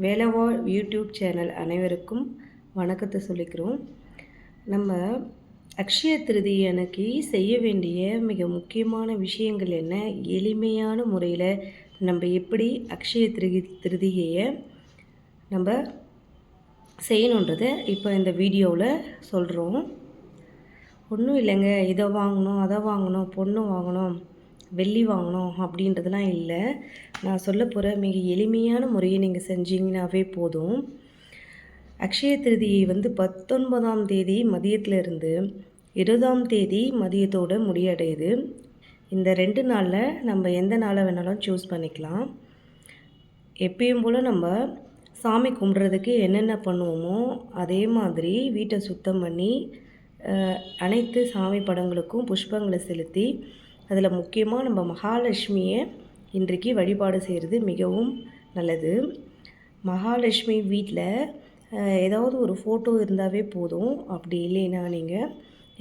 வேலவாள் YouTube channel அனைவருக்கும் வணக்கத்தை சொல்லிக்கிறோம். நம்ம அக்ஷய திருதியை அன்னைக்கு செய்ய வேண்டிய மிக முக்கியமான விஷயங்கள் என்ன, எளிமையான முறையில் நம்ம எப்படி அக்ஷய திருதிகையை நம்ம செய்யணுன்றதை இப்போ இந்த வீடியோவில் சொல்கிறோம். ஒன்றும் இல்லைங்க, இதை வாங்கணும் அதை வாங்கணும், பொண்ணு வாங்கணும், வெள்ளி வாங்கணும் அப்படின்றதுலாம் இல்லை. நான் சொல்ல போகிற மிக எளிமையான முறையை நீங்கள் செஞ்சீங்கன்னாவே போதும். அக்ஷய திருதியை 19ஆம் தேதி மதியத்திலிருந்து 20ஆம் தேதி மதியத்தோடு முடியடையுது. இந்த 2 நாளில் நம்ம எந்த நாளை வேணாலும் சூஸ் பண்ணிக்கலாம். எப்பயும் போல் நம்ம சாமி கும்பிட்றதுக்கு என்னென்ன பண்ணுவோமோ அதே மாதிரி வீட்டை சுத்தம் பண்ணி அனைத்து சாமி படங்களுக்கும் புஷ்பங்களை செலுத்தி, அதில் முக்கியமாக நம்ம மகாலட்சுமியை இன்றைக்கு வழிபாடு செய்கிறது மிகவும் நல்லது. மகாலட்சுமி வீட்டில் ஏதாவது ஒரு ஃபோட்டோ இருந்தாவே போதும். அப்படி இல்லைன்னா நீங்கள்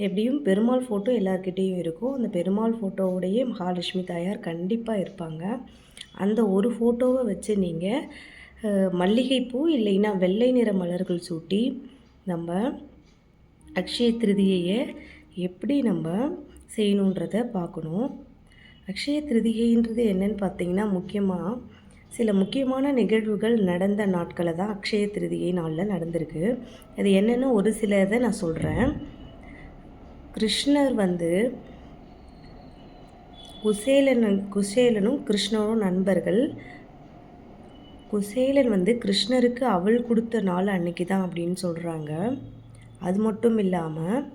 எப்படியும் பெருமாள் ஃபோட்டோ எல்லாருக்கிட்டேயும் இருக்கும். அந்த பெருமாள் ஃபோட்டோவுடைய மகாலட்சுமி தாயார் கண்டிப்பாக இருப்பாங்க. அந்த ஒரு ஃபோட்டோவை வச்சு நீங்கள் மல்லிகைப்பூ இல்லைன்னா வெள்ளை நிற மலர்கள் சூட்டி நம்ம அக்ஷய திருதியை எப்படி நம்ம செய்யணுன்றதை பார்க்கணும். அக்ஷய திருதிகைன்றது என்னென்னு பார்த்தீங்கன்னா, சில முக்கியமான நிகழ்வுகள் நடந்த நாட்களை தான் அக்ஷய திருதிகை நாளில் நடந்திருக்கு. அது என்னென்னு ஒரு சிலதை நான் சொல்கிறேன். கிருஷ்ணர் குசேலனும் கிருஷ்ணரும் நண்பர்கள். குசேலன் கிருஷ்ணருக்கு அவள் கொடுத்த நாள் அன்னைக்கு தான் அப்படின்னு சொல்கிறாங்க. அது மட்டும் இல்லாமல்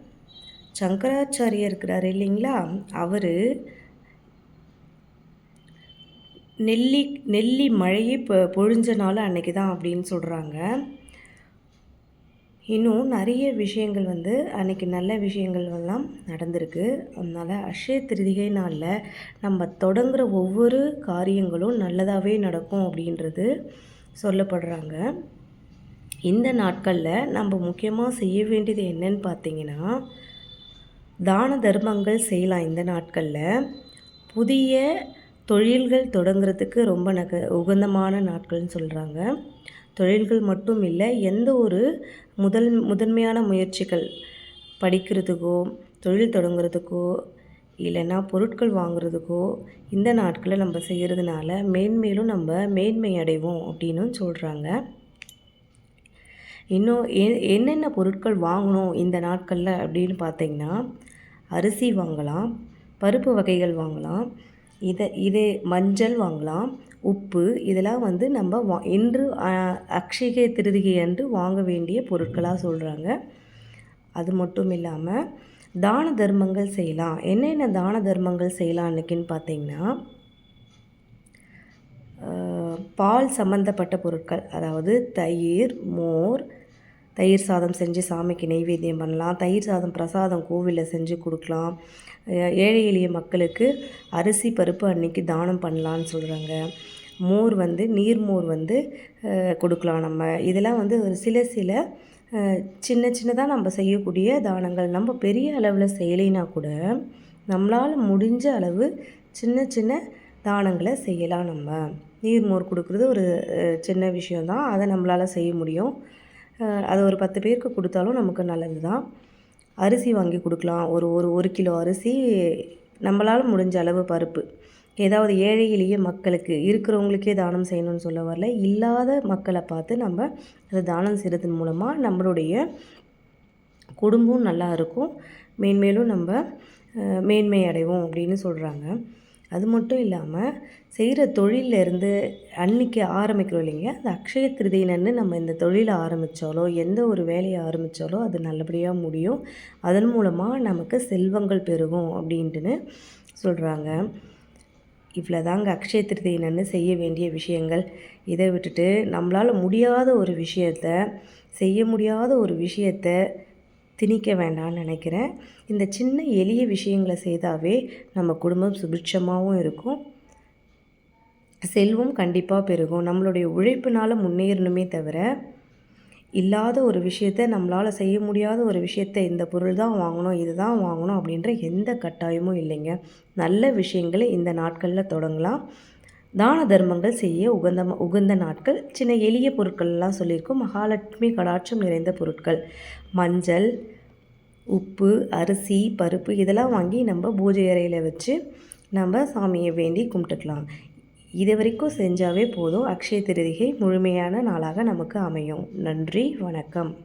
சங்கராச்சாரியர் இருக்கிறார் இல்லைங்களா, அவர் நெல்லி மழையை பொழிஞ்ச நாள் அன்னைக்கு தான் அப்படின்னு சொல்கிறாங்க. இன்னும் நிறைய விஷயங்கள் அன்றைக்கி நல்ல விஷயங்கள் எல்லாம் நடந்திருக்கு. அதனால் அக்ஷய திருதிகை நாளில் நம்ம தொடங்குகிற ஒவ்வொரு காரியங்களும் நல்லதாகவே நடக்கும் அப்படின்றது சொல்லப்படுறாங்க. இந்த நாட்களில் நம்ம முக்கியமாக செய்ய வேண்டியது என்னன்னு பார்த்தீங்கன்னா, தான தர்மங்கள் செய்யலாம். இந்த நாட்களில் புதிய தொழில்கள் தொடங்குறதுக்கு ரொம்ப உகந்தமான நாட்கள்னு சொல்கிறாங்க. தொழில்கள் மட்டும் இல்லை, எந்த ஒரு முதன்மையான முயற்சிகள் படிக்கிறதுக்கோ தொழில் தொடங்குறதுக்கோ இல்லைன்னா பொருட்கள் வாங்குறதுக்கோ இந்த நாட்களை நம்ம செய்கிறதுனால மேன்மேலும் நம்ம மேன்மை அடைவோம் அப்படின்னு சொல்கிறாங்க. இன்னும் என்னென்ன பொருட்கள் வாங்கணும் இந்த நாட்களில் அப்படின்னு பார்த்திங்கன்னா, அரிசி வாங்கலாம், பருப்பு வகைகள் வாங்கலாம், இது மஞ்சள் வாங்கலாம், உப்பு, இதெல்லாம் நம்ம இன்று அக்ஷய திருதிகை அன்று வாங்க வேண்டிய பொருட்களாக சொல்கிறாங்க. அது மட்டும் இல்லாமல் தான தர்மங்கள் செய்யலாம். என்னென்ன தான தர்மங்கள் செய்யலாம் அன்றைக்கின்னு பார்த்திங்கன்னா, பால் சம்மந்தப்பட்ட பொருட்கள், அதாவது தயிர், மோர், தயிர் சாதம் செஞ்சு சாமிக்கு நெய்வேத்தியம் பண்ணலாம். தயிர் சாதம் பிரசாதம் கோவிலில் செஞ்சு கொடுக்கலாம். ஏழை எளிய மக்களுக்கு அரிசி பருப்பு அன்றைக்கி தானம் பண்ணலான்னு சொல்கிறாங்க. மோர் நீர்மோர் கொடுக்கலாம். நம்ம இதெல்லாம் ஒரு சில சின்னதாக நம்ம செய்யக்கூடிய தானங்கள். நம்ம பெரிய அளவில் செய்யலைன்னா கூட நம்மளால் முடிஞ்ச அளவு சின்ன தானங்களை செய்யலாம். நம்ம நீர்மோர் கொடுக்குறது ஒரு சின்ன விஷயந்தான், அதை நம்மளால் செய்ய முடியும். அது ஒரு 10 பேருக்கு கொடுத்தாலும் நமக்கு நல்லது தான். அரிசி வாங்கி கொடுக்கலாம். ஒரு கிலோ அரிசி, நம்மளால் முடிஞ்ச அளவு பருப்பு, ஏதாவது ஏழை எளிய மக்களுக்கு இருக்கிறவங்களுக்கே தானம் செய்யணும்னு சொல்ல வரல, இல்லாத மக்களை பார்த்து நம்ம அதை தானம் செய்கிறதன் மூலமாக நம்மளுடைய குடும்பம் நல்லா இருக்கும், மேன்மேலும் நம்ம மேன்மை அடைவோம் அப்படின்னு சொல்கிறாங்க. அது மட்டும் இல்லாமல் செய்கிற தொழிலிருந்து அன்றைக்கி ஆரம்பிக்கிறோம் இல்லைங்க, அந்த அக்ஷய திருதியினன்னு நம்ம இந்த தொழிலை ஆரம்பித்தாலோ எந்த ஒரு வேலையை ஆரம்பித்தாலோ அது நல்லபடியாக முடியும். அதன் மூலமாக நமக்கு செல்வங்கள் பெருகும் அப்படின்ட்டுன்னு சொல்கிறாங்க. இவ்வளோ தாங்க அக்ஷய திருதியினன்னு செய்ய வேண்டிய விஷயங்கள். இதை விட்டுட்டு நம்மளால் முடியாத ஒரு செய்ய முடியாத ஒரு விஷயத்தை திணிக்க வேண்டாம்னு நினைக்கிறேன். இந்த சின்ன எளிய விஷயங்களை செய்தாவே நம்ம குடும்பம் சுபிட்சமாகவும் இருக்கும், செல்வம் கண்டிப்பாக பெருகும். நம்மளுடைய உழைப்பினால் முன்னேறணுமே தவிர, இல்லாத ஒரு விஷயத்தை, நம்மளால் செய்ய முடியாத ஒரு விஷயத்தை இந்த பொருள் தான் வாங்கணும், இது தான் வாங்கணும் அப்படின்ற எந்த கட்டாயமும் இல்லைங்க. நல்ல விஷயங்களை இந்த நாட்களில் தொடங்கலாம். தான தர்மங்கள் செய்ய உகந்த நாட்கள். சின்ன எளிய பொருட்கள்லாம் சொல்லியிருக்கோம். மகாலட்சுமி கடாட்சம் நிறைந்த பொருட்கள் மஞ்சள், உப்பு, அரிசி, பருப்பு இதெல்லாம் வாங்கி நம்ம பூஜை அறையில் வச்சு நம்ம சாமியை வேண்டி கும்பிட்டுக்கலாம். இது வரைக்கும் செஞ்சாவே போதும். அக்ஷய திருதிகை முழுமையான நாளாக நமக்கு அமையும். நன்றி, வணக்கம்.